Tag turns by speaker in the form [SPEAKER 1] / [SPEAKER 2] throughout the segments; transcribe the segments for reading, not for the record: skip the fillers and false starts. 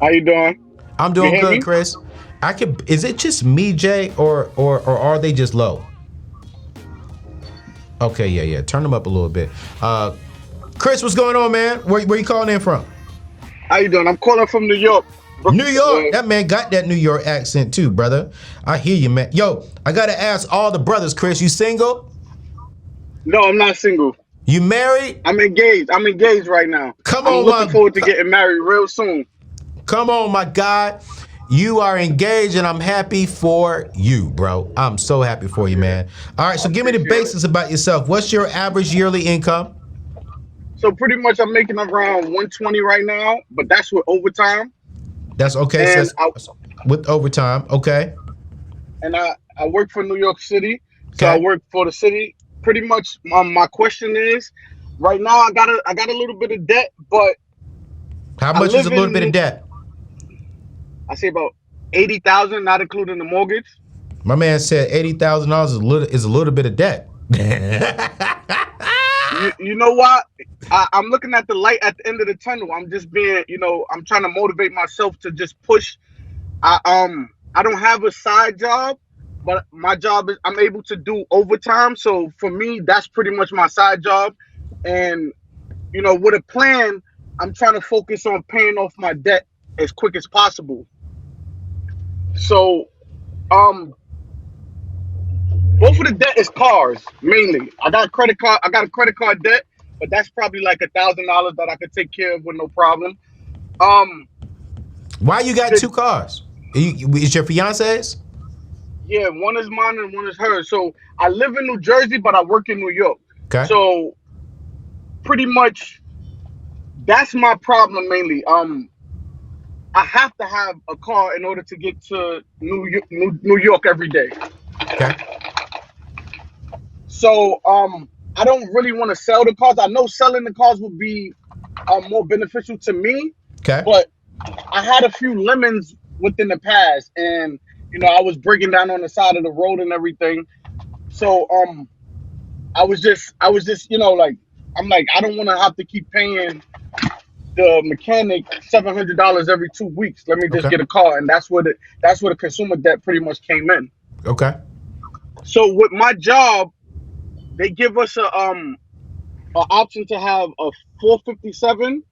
[SPEAKER 1] How you doing?
[SPEAKER 2] I'm
[SPEAKER 1] You
[SPEAKER 2] doing
[SPEAKER 1] hear
[SPEAKER 2] good,
[SPEAKER 1] me?
[SPEAKER 2] Chris. I could. Is it just me, Jay, or are they just low? Okay, yeah. Turn them up a little bit. Chris, what's going on, man? Where you calling in from?
[SPEAKER 1] How you doing? I'm calling from New York.
[SPEAKER 2] New York.
[SPEAKER 1] Uh,
[SPEAKER 2] That man got that New York accent too, brother. I hear you, man. Yo, I gotta ask all the brothers, Chris. You single?
[SPEAKER 1] no, I'm not single.
[SPEAKER 2] You married?
[SPEAKER 1] I'm engaged. I'm engaged right now.
[SPEAKER 2] Come
[SPEAKER 1] I'm
[SPEAKER 2] on,
[SPEAKER 1] looking
[SPEAKER 2] my.
[SPEAKER 1] forward to getting married real soon.
[SPEAKER 2] Come on, my guy. You are engaged, and I'm happy for you, bro. I'm so happy for you,
[SPEAKER 1] Yeah,
[SPEAKER 2] man. All right,
[SPEAKER 1] I
[SPEAKER 2] so give me the
[SPEAKER 1] appreciate it.
[SPEAKER 2] basics about yourself. What's your average yearly income?
[SPEAKER 1] So pretty much, I'm making around 120 right now, but that's with overtime.
[SPEAKER 2] That's okay. So
[SPEAKER 1] And I
[SPEAKER 2] that's with overtime. Okay.
[SPEAKER 1] and I work for New York City, so I
[SPEAKER 2] Okay.
[SPEAKER 1] work for the city. Pretty much, my question is, right now I got a little bit of debt, but
[SPEAKER 2] How
[SPEAKER 1] I
[SPEAKER 2] much is a
[SPEAKER 1] live
[SPEAKER 2] little bit of
[SPEAKER 1] in
[SPEAKER 2] debt?
[SPEAKER 1] I say about 80,000, not including the mortgage.
[SPEAKER 2] My man said $80,000 is a little bit of debt.
[SPEAKER 1] You know what? I'm looking at the light at the end of the tunnel. I'm just being, I'm trying to motivate myself to just push. I don't have a side job, but my job is I'm able to do overtime. So for me, that's pretty much my side job. And with a plan, I'm trying to focus on paying off my debt as quick as possible. So um, both of the debt is cars mainly. I got a credit card debt, but that's probably like $1,000 that I could take care of with no problem. Um,
[SPEAKER 2] Why you got
[SPEAKER 1] the
[SPEAKER 2] two cars? Is your fiance's?
[SPEAKER 1] Yeah, one is mine and one is hers. So I live in New Jersey, but I work in New York.
[SPEAKER 2] Okay.
[SPEAKER 1] So pretty much that's my problem mainly. I have to have a car in order to get to New York every day.
[SPEAKER 2] Okay.
[SPEAKER 1] So I don't really want to sell the cars. I know selling the cars would be more beneficial to me,
[SPEAKER 2] Okay.
[SPEAKER 1] but I had a few lemons within the past, and I was breaking down on the side of the road and everything. So I was just like I'm like I don't want to have to keep paying the mechanic $700 every 2 weeks. Let me just
[SPEAKER 2] Okay.
[SPEAKER 1] get a car, and that's where the consumer debt pretty much came in.
[SPEAKER 2] Okay.
[SPEAKER 1] So with my job, they give us a option to have a 457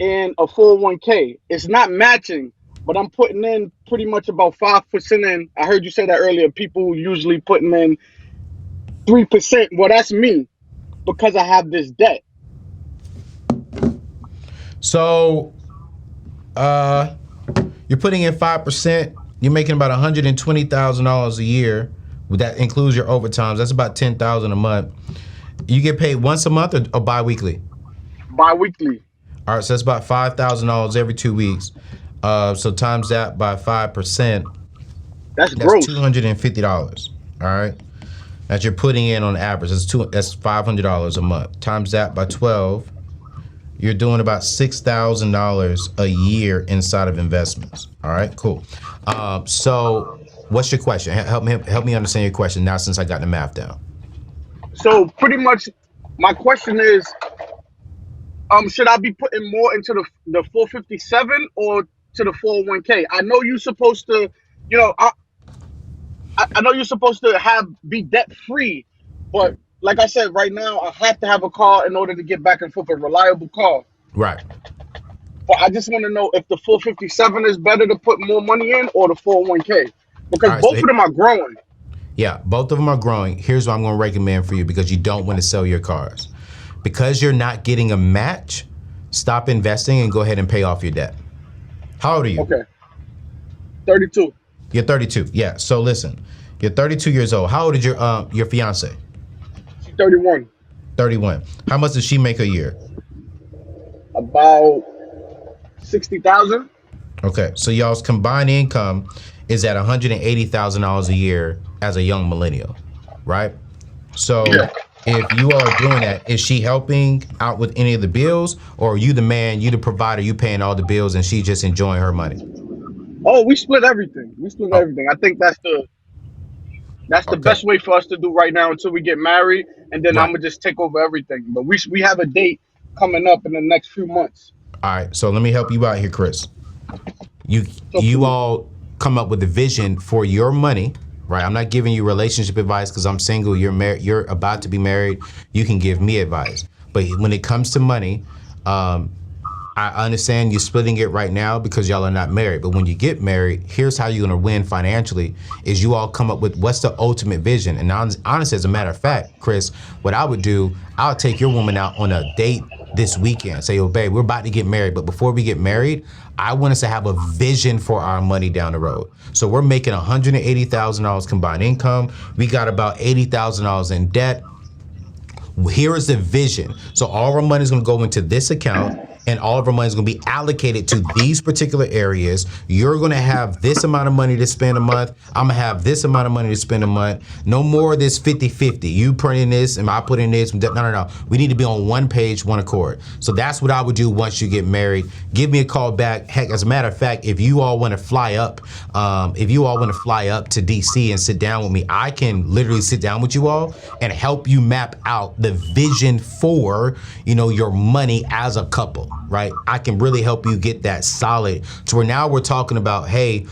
[SPEAKER 1] and a 401k. It's not matching, but I'm putting in pretty much about 5% in. I heard you say that earlier. People usually putting in 3%. Well, that's me because I have this debt.
[SPEAKER 2] So, uh, you're putting in 5%. You're making about $120,000 a year. That includes your overtimes. That's about 10,000 a month. You get paid once a month or bi-weekly?
[SPEAKER 1] Bi-weekly.
[SPEAKER 2] All right, so that's about $5,000 every 2 weeks. So times that by 5%,
[SPEAKER 1] That's
[SPEAKER 2] that's
[SPEAKER 1] gross.
[SPEAKER 2] $250. All right, that you're putting in on average. That's $500 a month. Times that by 12, you're doing about $6,000 a year inside of investments. All right, cool. So what's your question? Help me understand your question now since I got the math down.
[SPEAKER 1] So pretty much, my question is, should I be putting more into the 457 or to the 401k? I know you're supposed to, you know, I know you're supposed to have be debt free, but like I said, right now I have to have a car in order to get back and forth, a reliable car.
[SPEAKER 2] Right.
[SPEAKER 1] But I just want to know if the 457 is better to put more money in or the 401k because
[SPEAKER 2] All right. So
[SPEAKER 1] both of them are growing.
[SPEAKER 2] yeah, both of them are growing. Here's what I'm going to recommend for you because you don't want to sell your cars. Because you're not getting a match, stop investing and go ahead and pay off your debt. How old are you?
[SPEAKER 1] Okay, 32.
[SPEAKER 2] You're 32. Yeah. So listen, you're 32 years old. How old is your fiance?
[SPEAKER 1] She's 31.
[SPEAKER 2] 31. How much does she make a year?
[SPEAKER 1] About 60,000.
[SPEAKER 2] Okay. So y'all's combined income is at $180,000 a year as a young millennial, right? So
[SPEAKER 1] Yeah.
[SPEAKER 2] if you are doing that, is she helping out with any of the bills, or are you the man, you the provider, you paying all the bills, and she just enjoying her money?
[SPEAKER 1] Oh, we split everything. We split
[SPEAKER 2] Oh,
[SPEAKER 1] everything. I think that's the
[SPEAKER 2] okay,
[SPEAKER 1] best way for us to do right now until we get married, and then I'm
[SPEAKER 2] right.
[SPEAKER 1] gonna just take over everything. But we have a date coming up in the next few months.
[SPEAKER 2] All right, so let me help you out here, Chris. You
[SPEAKER 1] Talk to
[SPEAKER 2] you
[SPEAKER 1] me.
[SPEAKER 2] all come up with a vision for your money, right? I'm not giving you relationship advice because I'm single. You're married. You're about to be married. You can give me advice, but when it comes to money, I understand you splitting it right now because y'all are not married. But when you get married, here's how you're gonna win financially: is you all come up with what's the ultimate vision. And honestly, as a matter of fact, Chris, what I would do, I'll take your woman out on a date this weekend. Say, oh, babe, we're about to get married, but before we get married, I want us to have a vision for our money down the road. So we're making $180,000 combined income. We got about $80,000 in debt. Here is the vision. So all of our money is going to go into this account, and all of our money is going to be allocated to these particular areas. You're going to have this amount of money to spend a month. I'm going to have this amount of money to spend a month. No more of this 50-50. You put in this and I put in this. No. We need to be on one page, one accord. So that's what I would do once you get married. Give me a call back. Heck, as a matter of fact, if you all want to fly up, to DC and sit down with me, I can literally sit down with you all and help you map out the vision for, your money as a couple, right? I can really help you get that solid to where now we're talking about, hey,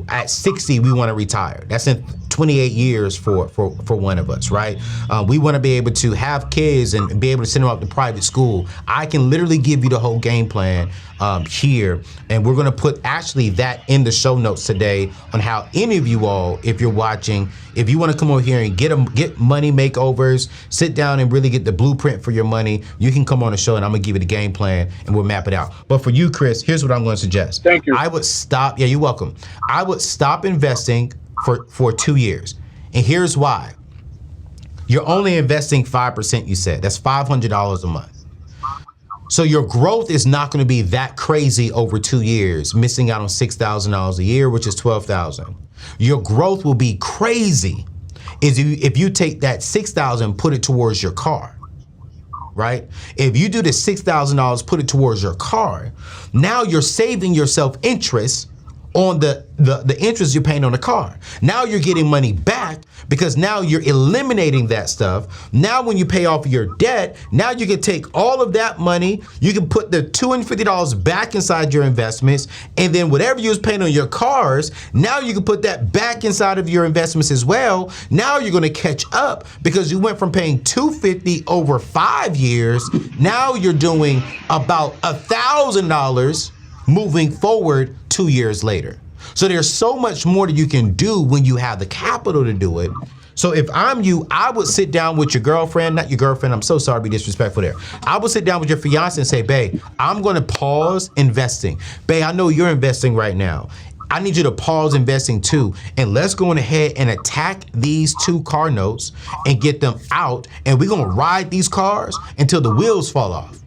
[SPEAKER 2] at 60, we want to retire. That's in 28 years for one of us, right? We want to be able to have kids and be able to send them out to private school. I can literally give you the whole game plan here, and we're going to put actually that in the show notes today on how any of you all, if you're watching, if you want to come over here and get money makeovers, sit down and really get the blueprint for your money, you can come on the show and I'm going to give you the game plan and we'll map it out. But for you, Chris, here's what I'm going to suggest.
[SPEAKER 1] Thank you.
[SPEAKER 2] I would stop. Yeah, you're welcome. I would stop investing for 2 years. And here's why. You're only investing 5%, you said. That's $500 a month. So your growth is not going to be that crazy over 2 years, missing out on $6,000 a year, which is $12,000. Your growth will be crazy if you take that $6,000 and put it towards your car, right? If you do the $6,000, put it towards your car, now you're saving yourself interest on the interest you're paying on the car. Now you're getting money back because now you're eliminating that stuff. Now when you pay off your debt, now you can take all of that money, you can put the $250 back inside your investments, and then whatever you was paying on your cars, now you can put that back inside of your investments as well. Now you're gonna catch up because you went from paying $250 over 5 years, now you're doing about $1,000 moving forward 2 years later. So there's so much more that you can do when you have the capital to do it. So if I'm you, I would sit down with your girlfriend, not your girlfriend, I'm so sorry to be disrespectful there. I would sit down with your fiance and say, babe, I'm gonna pause investing. Babe, I know you're investing right now. I need you to pause investing too. And let's go on ahead and attack these 2 car notes and get them out. And we're gonna ride these cars until the wheels fall off.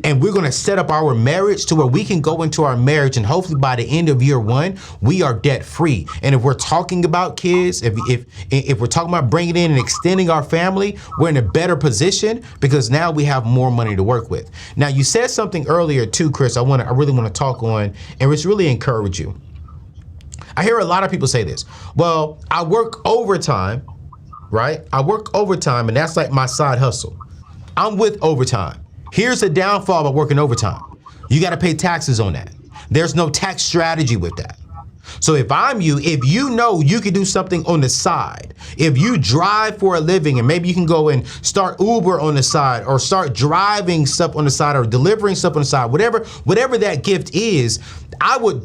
[SPEAKER 2] And we're going to set up our marriage to where we can go into our marriage and hopefully by the end of year 1, we are debt free. And if we're talking about kids, if we're talking about bringing in and extending our family, we're in a better position because now we have more money to work with. Now, you said something earlier too, Chris, I really want to talk on and it's really encourage you. I hear a lot of people say this. Well, I work overtime, right? I work overtime and that's like my side hustle. I'm with overtime. Here's the downfall of working overtime. You got to pay taxes on that. There's no tax strategy with that. So if I'm you, if you know you can do something on the side, if you drive for a living and maybe you can go and start Uber on the side or start driving stuff on the side or delivering stuff on the side, whatever that gift is, I would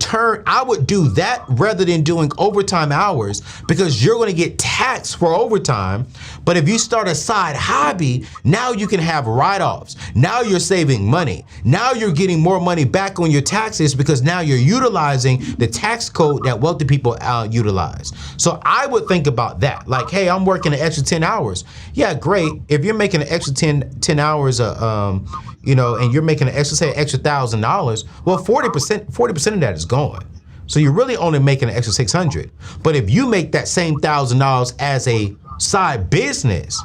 [SPEAKER 2] do that rather than doing overtime hours because you're going to get taxed for overtime. But if you start a side hobby, now you can have write-offs. Now you're saving money. Now you're getting more money back on your taxes because now you're utilizing the tax code that wealthy people utilize. So I would think about that. Like, hey, I'm working an extra 10 hours. Yeah, great. If you're making an extra 10 hours, and you're making an extra $1,000, well, 40% of that is gone. So you're really only making an extra $600. But if you make that same $1,000 as a side business,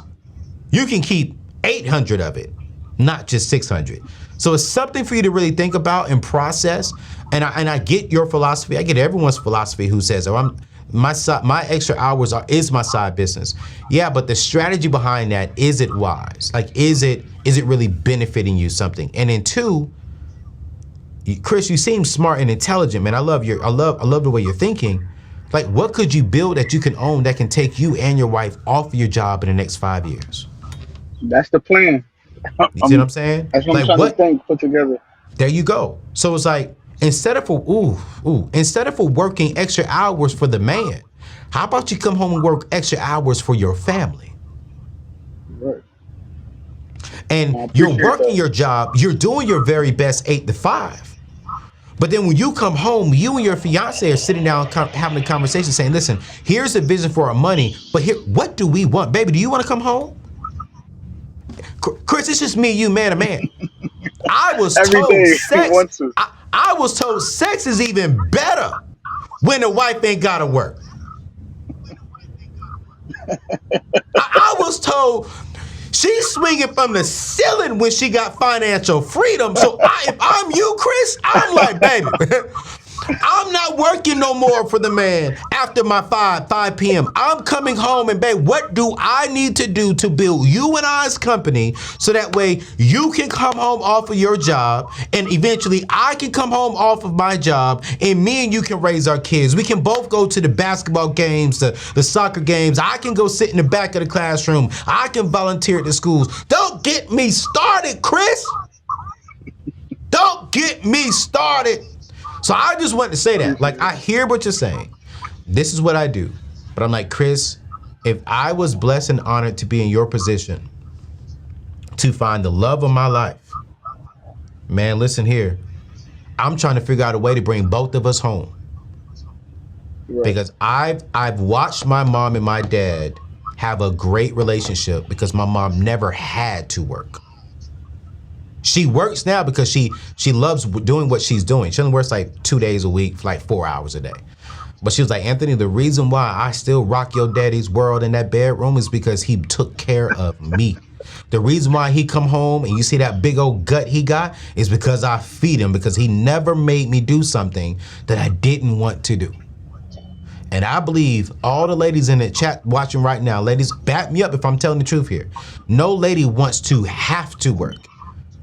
[SPEAKER 2] you can keep 800 of it, not just 600. So it's something for you to really think about and process. And I get your philosophy. I get everyone's philosophy who says, oh, my extra hours is my side business. Yeah, but the strategy behind that, is it wise? Like, is it really benefiting you something? And then 2, Chris, you seem smart and intelligent, man. I love the way you're thinking. Like, what could you build that you can own that can take you and your wife off of your job in the next 5 years?
[SPEAKER 1] That's the plan.
[SPEAKER 2] You see what I'm saying?
[SPEAKER 1] That's what I'm
[SPEAKER 2] Like,
[SPEAKER 1] trying
[SPEAKER 2] what?
[SPEAKER 1] to think, put together.
[SPEAKER 2] There you go. So it's like, instead of working extra hours for the man, how about you come home and work extra hours for your family?
[SPEAKER 1] Right.
[SPEAKER 2] And
[SPEAKER 1] I
[SPEAKER 2] you're
[SPEAKER 1] appreciate
[SPEAKER 2] working
[SPEAKER 1] that.
[SPEAKER 2] your job, you're doing your very best 8 to 5. But then when you come home, you and your fiance are sitting down having a conversation saying, listen, here's the vision for our money, but here, what do we want? Baby, do you want to come home? Chris, it's just me, you, man to man. I was
[SPEAKER 1] Every
[SPEAKER 2] told
[SPEAKER 1] day,
[SPEAKER 2] sex.
[SPEAKER 1] he wants to.
[SPEAKER 2] I was told sex is even better when the wife ain't gotta work. I was told she's swinging from the ceiling when she got financial freedom. So if I'm you, Chris, I'm like, baby, I'm not working no more for the man after my 5 p.m. I'm coming home and, babe, what do I need to do to build you and I's company so that way you can come home off of your job and eventually I can come home off of my job and me and you can raise our kids. We can both go to the basketball games, the soccer games. I can go sit in the back of the classroom. I can volunteer at the schools. Don't get me started, Chris. Don't get me started. So I just wanted to say that. Like, I hear what you're saying. This is what I do. But I'm like, Chris, if I was blessed and honored to be in your position to find the love of my life, man, listen here. I'm trying to figure out a way to bring both of us home.
[SPEAKER 1] Right.
[SPEAKER 2] Because I've watched my mom and my dad have a great relationship because my mom never had to work. She works now because she loves doing what she's doing. She only works like 2 days a week, like 4 hours a day. But she was like, Anthony, the reason why I still rock your daddy's world in that bedroom is because he took care of me. The reason why he come home and you see that big old gut he got is because I feed him, because he never made me do something that I didn't want to do. And I believe all the ladies in the chat watching right now, ladies, back me up if I'm telling the truth here. No lady wants to have to work.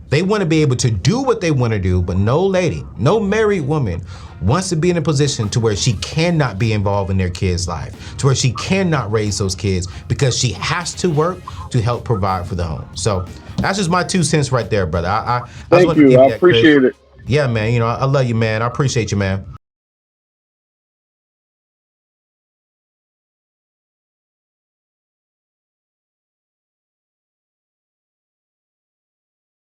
[SPEAKER 2] They want to be able to do what they want to do, but no lady, no married woman wants to be in a position to where she cannot be involved in their kids' life, to where she cannot raise those kids because she has to work to help provide for the home. So that's just my 2 cents right there, brother. I
[SPEAKER 1] Thank you. I appreciate it.
[SPEAKER 2] Yeah, man. You know, I love you, man. I appreciate you, man.